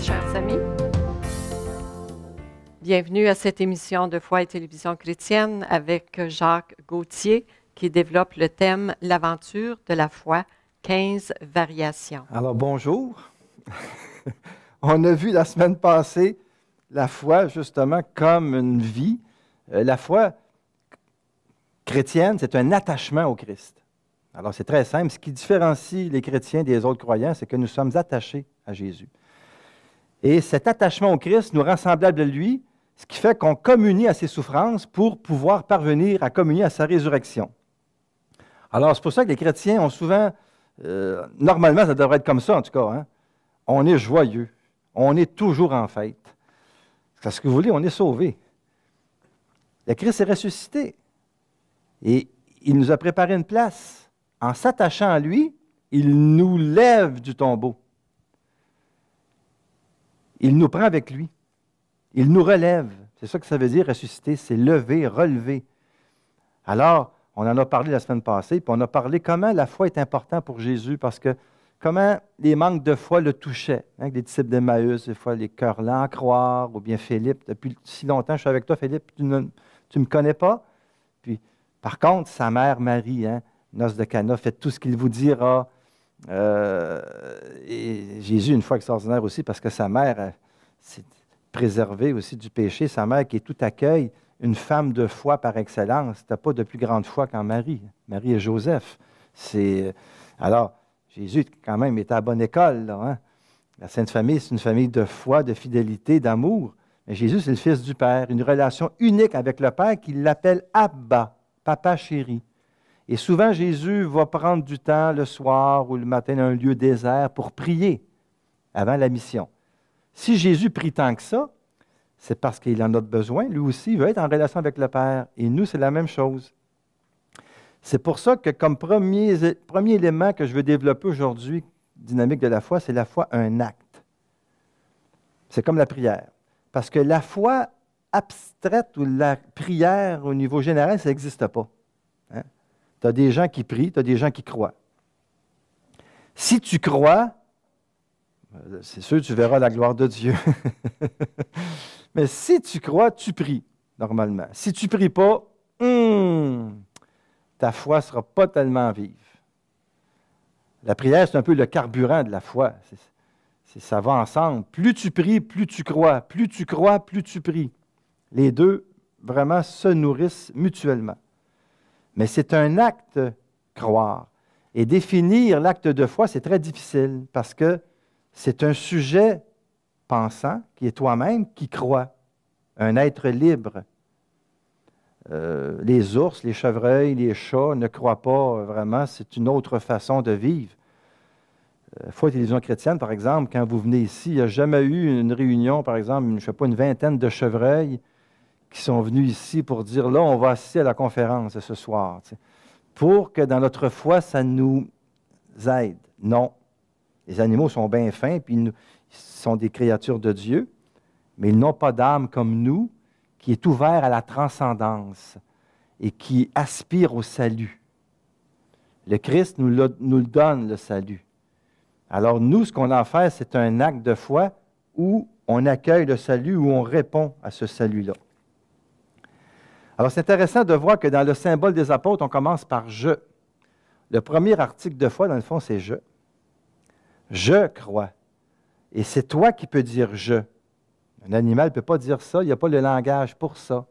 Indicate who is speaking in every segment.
Speaker 1: chers amis. Bienvenue à cette émission de Foi et Télévision chrétienne avec Jacques Gauthier qui développe le thème « L'aventure de la foi, 15 variations ».
Speaker 2: Alors bonjour. On a vu la semaine passée la foi justement comme une vie. La foi chrétienne, c'est un attachement au Christ. Alors c'est très simple. Ce qui différencie les chrétiens des autres croyants, c'est que nous sommes attachés à Jésus. Et cet attachement au Christ nous rend semblables à lui, ce qui fait qu'on communie à ses souffrances pour pouvoir parvenir à communier à sa résurrection. Alors c'est pour ça que les chrétiens ont souvent, normalement ça devrait être comme ça en tout cas, hein? On est joyeux, on est toujours en fête. C'est ce que vous voulez, on est sauvé. Le Christ est ressuscité et il nous a préparé une place. En s'attachant à lui, il nous lève du tombeau. Il nous prend avec lui. Il nous relève. C'est ça que ça veut dire, ressusciter, c'est lever, relever. Alors, on en a parlé la semaine passée, puis on a parlé comment la foi est importante pour Jésus, parce que comment les manques de foi le touchaient. Hein, les disciples d'Emmaüs, des fois, les cœurs lents à croire, ou bien Philippe, depuis si longtemps je suis avec toi, Philippe, tu ne me connais pas. Puis, par contre, sa mère Marie, hein, noces de Cana, faites tout ce qu'il vous dira. Et Jésus, une fois extraordinaire aussi, parce que sa mère s'est préservée aussi du péché. Sa mère qui est tout accueil, une femme de foi par excellence. Tu n'as pas de plus grande foi qu'en Marie. Marie et Joseph. Alors, Jésus, quand même, était à bonne école. Là, hein? La Sainte Famille, c'est une famille de foi, de fidélité, d'amour. Mais Jésus, c'est le Fils du Père. Une relation unique avec le Père qu'il l'appelle Abba, Papa chéri. Et souvent, Jésus va prendre du temps le soir ou le matin dans un lieu désert pour prier avant la mission. Si Jésus prie tant que ça, c'est parce qu'il en a besoin. Lui aussi, il veut être en relation avec le Père. Et nous, c'est la même chose. C'est pour ça que comme premier élément que je veux développer aujourd'hui, dynamique de la foi, c'est la foi un acte. C'est comme la prière. Parce que la foi abstraite ou la prière au niveau général, ça n'existe pas. Hein? Tu as des gens qui prient, tu as des gens qui croient. Si tu crois, c'est sûr, tu verras la gloire de Dieu. Mais si tu crois, tu pries, normalement. Si tu ne pries pas, ta foi ne sera pas tellement vive. La prière, c'est un peu le carburant de la foi. Ça va ensemble. Plus tu pries, plus tu crois. Plus tu crois, plus tu pries. Les deux, vraiment, se nourrissent mutuellement. Mais c'est un acte, croire. Et définir l'acte de foi, c'est très difficile parce que c'est un sujet pensant, qui est toi-même, qui croit. Un être libre. Les ours, les chevreuils, les chats ne croient pas vraiment. C'est une autre façon de vivre. Foi et Télévision chrétienne, par exemple, quand vous venez ici, il n'y a jamais eu une réunion, par exemple, je ne sais pas, une vingtaine de chevreuils qui sont venus ici pour dire, là, on va assister à la conférence ce soir, pour que dans notre foi, ça nous aide. Non. Les animaux sont bien fins, puis ils sont des créatures de Dieu, mais ils n'ont pas d'âme comme nous, qui est ouvert à la transcendance et qui aspire au salut. Le Christ nous le donne, le salut. Alors nous, ce qu'on a à faire, c'est un acte de foi où on accueille le salut, où on répond à ce salut-là. Alors, c'est intéressant de voir que dans le symbole des apôtres, on commence par « je ». Le premier article de foi, dans le fond, c'est « je ». Je crois. Et c'est toi qui peux dire « je ». Un animal ne peut pas dire ça, il n'y a pas le langage pour ça.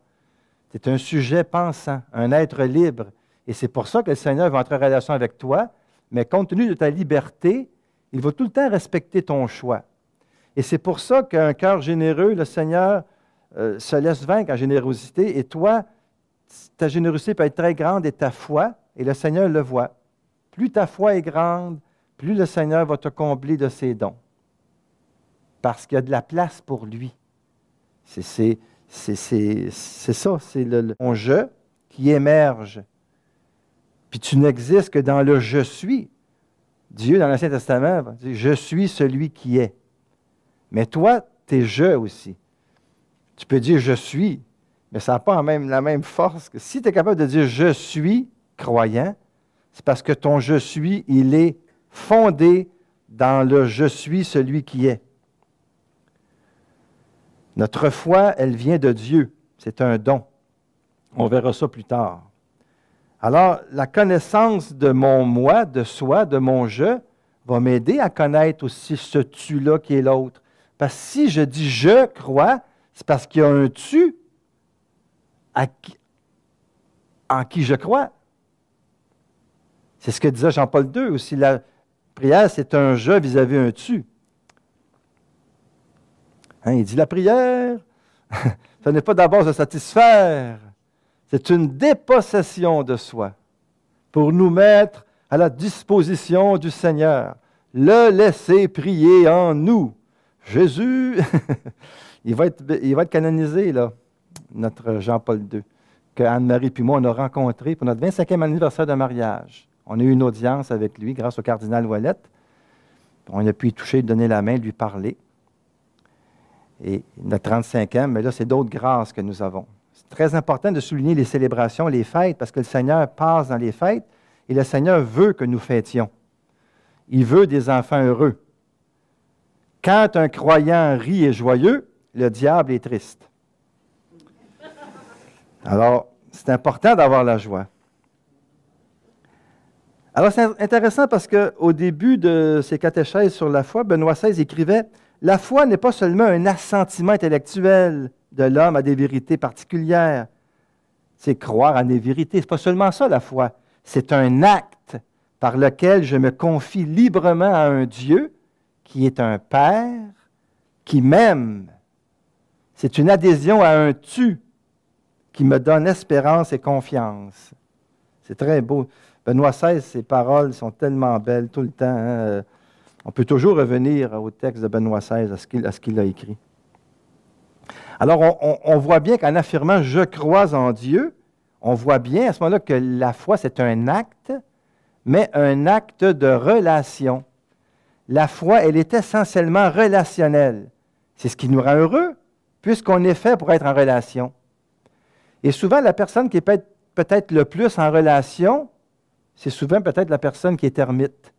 Speaker 2: C'est un sujet pensant, un être libre. Et c'est pour ça que le Seigneur va entrer en relation avec toi, mais compte tenu de ta liberté, il va tout le temps respecter ton choix. Et c'est pour ça qu'un cœur généreux, le Seigneur se laisse vaincre en générosité, et toi, ta générosité peut être très grande et ta foi, et le Seigneur le voit. Plus ta foi est grande, plus le Seigneur va te combler de ses dons. Parce qu'il y a de la place pour lui. C'est ça, c'est ton « je » qui émerge. Puis tu n'existes que dans le « je suis ». Dieu, dans l'Ancien Testament, va dire « je suis celui qui est ». Mais toi, tu es « je » aussi. Tu peux dire « je suis », mais ça n'a pas la même force que si tu es capable de dire « je suis croyant », c'est parce que ton « je suis », il est fondé dans le « je suis celui qui est ». Notre foi, elle vient de Dieu. C'est un don. On verra ça plus tard. Alors, la connaissance de mon moi, de soi, de mon je, va m'aider à connaître aussi ce tu-là qui est l'autre. Parce que si je dis je crois, c'est parce qu'il y a un tu en qui je crois. C'est ce que disait Jean-Paul II aussi. La prière, c'est un je vis-à-vis un tu. Hein, il dit la prière, ce n'est pas d'abord se satisfaire, c'est une dépossession de soi pour nous mettre à la disposition du Seigneur. Le laisser prier en nous. Jésus, il va être canonisé, là, notre Jean-Paul II, que Anne-Marie puis moi, on a rencontré pour notre 25e anniversaire de mariage. On a eu une audience avec lui grâce au cardinal Ouellette. On a pu y toucher, donner la main, lui parler. Et notre 35e, mais là, c'est d'autres grâces que nous avons. C'est très important de souligner les célébrations, les fêtes, parce que le Seigneur passe dans les fêtes et le Seigneur veut que nous fêtions. Il veut des enfants heureux. Quand un croyant rit et joyeux, le diable est triste. Alors, c'est important d'avoir la joie. Alors, c'est intéressant parce qu'au début de ses catéchèses sur la foi, Benoît XVI écrivait « La foi n'est pas seulement un assentiment intellectuel de l'homme à des vérités particulières. C'est croire à des vérités. Ce n'est pas seulement ça, la foi. C'est un acte par lequel je me confie librement à un Dieu qui est un Père, qui m'aime. C'est une adhésion à un tu qui me donne espérance et confiance. » C'est très beau. Benoît XVI, ses paroles sont tellement belles tout le temps. Hein? On peut toujours revenir au texte de Benoît XVI, à ce qu'il a écrit. Alors, on voit bien qu'en affirmant « je crois en Dieu », on voit bien à ce moment-là que la foi, c'est un acte, mais un acte de relation. La foi, elle est essentiellement relationnelle. C'est ce qui nous rend heureux, puisqu'on est fait pour être en relation. Et souvent, la personne qui est peut-être le plus en relation, c'est souvent peut-être la personne qui est ermite,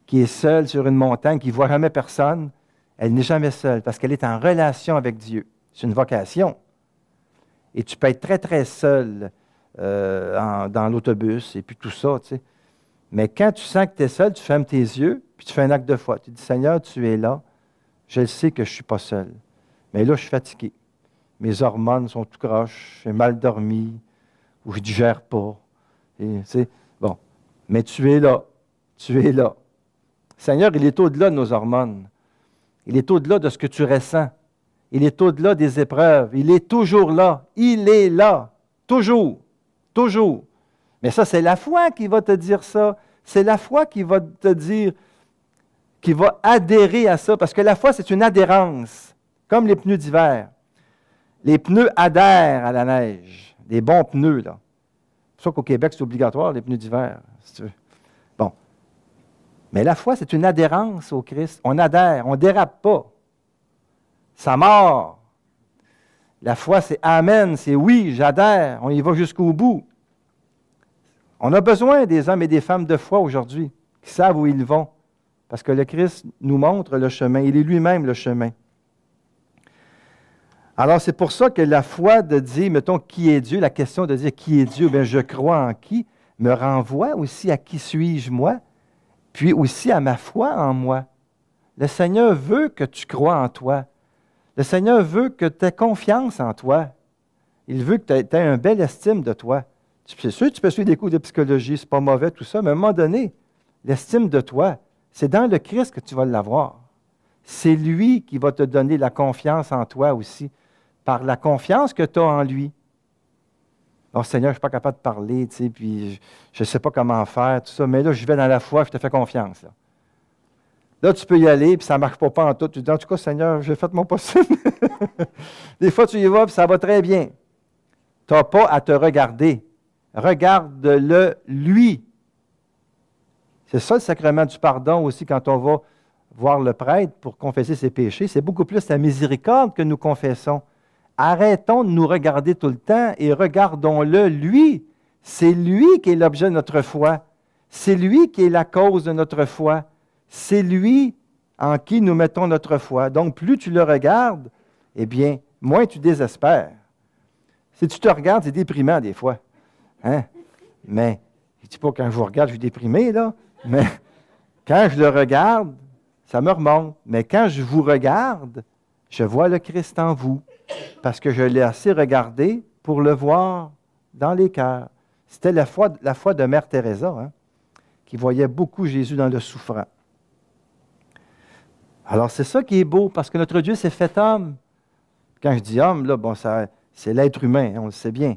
Speaker 2: qui est seule sur une montagne, qui ne voit jamais personne. Elle n'est jamais seule parce qu'elle est en relation avec Dieu. C'est une vocation. Et tu peux être très, très seul dans l'autobus et puis tout ça, tu sais. Mais quand tu sens que tu es seul, tu fermes tes yeux puis tu fais un acte de foi. Tu dis, Seigneur, tu es là. Je sais que je ne suis pas seul. Mais là, je suis fatigué. Mes hormones sont tout croches. J'ai mal dormi ou je ne digère pas. Et, tu sais, bon. Mais tu es là. Tu es là. Seigneur, il est au-delà de nos hormones. Il est au-delà de ce que tu ressens. Il est au-delà des épreuves. Il est toujours là. Il est là. Toujours. Toujours. Mais ça, c'est la foi qui va te dire ça. C'est la foi qui va te dire, qui va adhérer à ça. Parce que la foi, c'est une adhérence. Comme les pneus d'hiver. Les pneus adhèrent à la neige. Des bons pneus, là. C'est pour ça qu'au Québec, c'est obligatoire, les pneus d'hiver, si tu veux. Bon. Mais la foi, c'est une adhérence au Christ. On adhère, on ne dérape pas. Ça mord. La foi, c'est Amen, c'est oui, j'adhère. On y va jusqu'au bout. On a besoin des hommes et des femmes de foi aujourd'hui qui savent où ils vont. Parce que le Christ nous montre le chemin. Il est lui-même le chemin. Alors, c'est pour ça que la foi de dire, mettons, qui est Dieu, la question de dire qui est Dieu, bien, je crois en qui, me renvoie aussi à qui suis-je moi, puis aussi à ma foi en moi. Le Seigneur veut que tu crois en toi. Le Seigneur veut que tu aies confiance en toi. Il veut que tu aies une belle estime de toi. C'est sûr que tu peux suivre des cours de psychologie, c'est pas mauvais tout ça, mais à un moment donné, l'estime de toi, c'est dans le Christ que tu vas l'avoir. C'est lui qui va te donner la confiance en toi aussi, par la confiance que tu as en lui. Oh Seigneur, je ne suis pas capable de parler, tu sais, puis je ne sais pas comment faire, tout ça, mais là, je vais dans la foi, je te fais confiance. Là, tu peux y aller, puis ça ne marche pas en tout. Tu dis, en tout cas, Seigneur, j'ai fait mon possible. Des fois, tu y vas, puis ça va très bien. Tu n'as pas à te regarder. Regarde-le, lui. C'est ça le sacrement du pardon aussi, quand on va voir le prêtre pour confesser ses péchés. C'est beaucoup plus la miséricorde que nous confessons. Arrêtons de nous regarder tout le temps et regardons-le, lui. C'est lui qui est l'objet de notre foi. C'est lui qui est la cause de notre foi. C'est lui en qui nous mettons notre foi. Donc, plus tu le regardes, eh bien, moins tu désespères. Si tu te regardes, c'est déprimant des fois. Hein? Mais, je ne dis pas quand je vous regarde, je suis déprimé, là. Mais quand je le regarde, ça me remonte. Mais quand je vous regarde, je vois le Christ en vous. Parce que je l'ai assez regardé pour le voir dans les cœurs. C'était la foi de Mère Teresa, hein, qui voyait beaucoup Jésus dans le souffrant. Alors, c'est ça qui est beau, parce que notre Dieu s'est fait homme. Quand je dis homme, là, bon, c'est l'être humain, on le sait bien.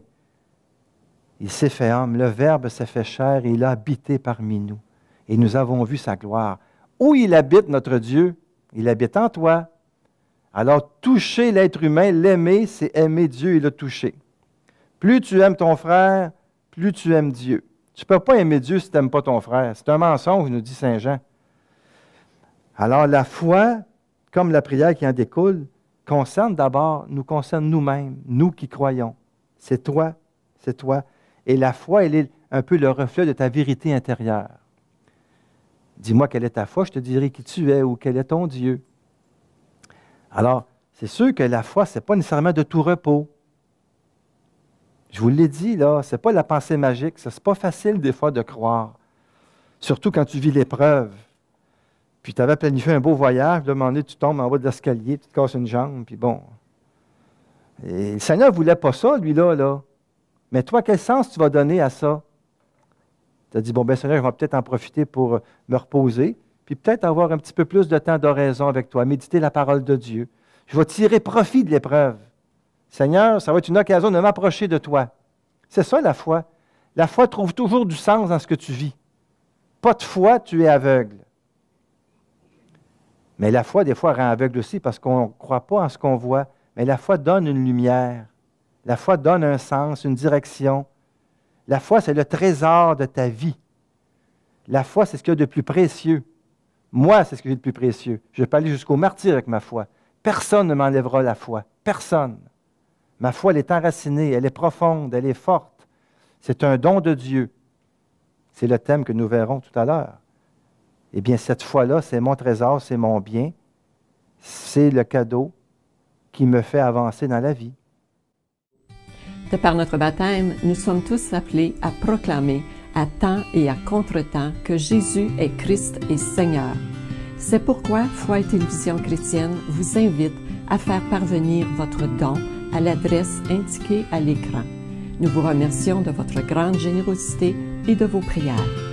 Speaker 2: Il s'est fait homme, le Verbe s'est fait chair et il a habité parmi nous. Et nous avons vu sa gloire. Où il habite, notre Dieu? Il habite en toi. Alors, toucher l'être humain, l'aimer, c'est aimer Dieu et le toucher. Plus tu aimes ton frère, plus tu aimes Dieu. Tu ne peux pas aimer Dieu si tu n'aimes pas ton frère. C'est un mensonge, nous dit Saint Jean. Alors, la foi, comme la prière qui en découle, nous concerne nous-mêmes, nous qui croyons. C'est toi, c'est toi. Et la foi, elle est un peu le reflet de ta vérité intérieure. Dis-moi quelle est ta foi, je te dirai qui tu es ou quel est ton Dieu. Alors, c'est sûr que la foi, ce n'est pas nécessairement de tout repos. Je vous l'ai dit, là, ce n'est pas la pensée magique. Ce n'est pas facile des fois de croire. Surtout quand tu vis l'épreuve. Puis tu avais planifié un beau voyage, puis à un moment donné, tu tombes en bas de l'escalier, puis tu te casses une jambe, puis bon. Et le Seigneur ne voulait pas ça, lui-là, là. Mais toi, quel sens tu vas donner à ça? Tu as dit, bon, ben Seigneur, je vais peut-être en profiter pour me reposer, puis peut-être avoir un petit peu plus de temps d'oraison avec toi, méditer la parole de Dieu. Je vais tirer profit de l'épreuve. Seigneur, ça va être une occasion de m'approcher de toi. C'est ça la foi. La foi trouve toujours du sens dans ce que tu vis. Pas de foi, tu es aveugle. Mais la foi, des fois, rend aveugle aussi parce qu'on ne croit pas en ce qu'on voit. Mais la foi donne une lumière. La foi donne un sens, une direction. La foi, c'est le trésor de ta vie. La foi, c'est ce qu'il y a de plus précieux. Moi, c'est ce que j'ai de plus précieux. Je peux aller jusqu'au martyre avec ma foi. Personne ne m'enlèvera la foi. Personne. Ma foi, elle est enracinée, elle est profonde, elle est forte. C'est un don de Dieu. C'est le thème que nous verrons tout à l'heure. Eh bien, cette foi-là, c'est mon trésor, c'est mon bien. C'est le cadeau qui me fait avancer dans la vie.
Speaker 1: De par notre baptême, nous sommes tous appelés à proclamer à temps et à contre-temps que Jésus est Christ et Seigneur. C'est pourquoi Foi et Télévision Chrétienne vous invite à faire parvenir votre don à l'adresse indiquée à l'écran. Nous vous remercions de votre grande générosité et de vos prières.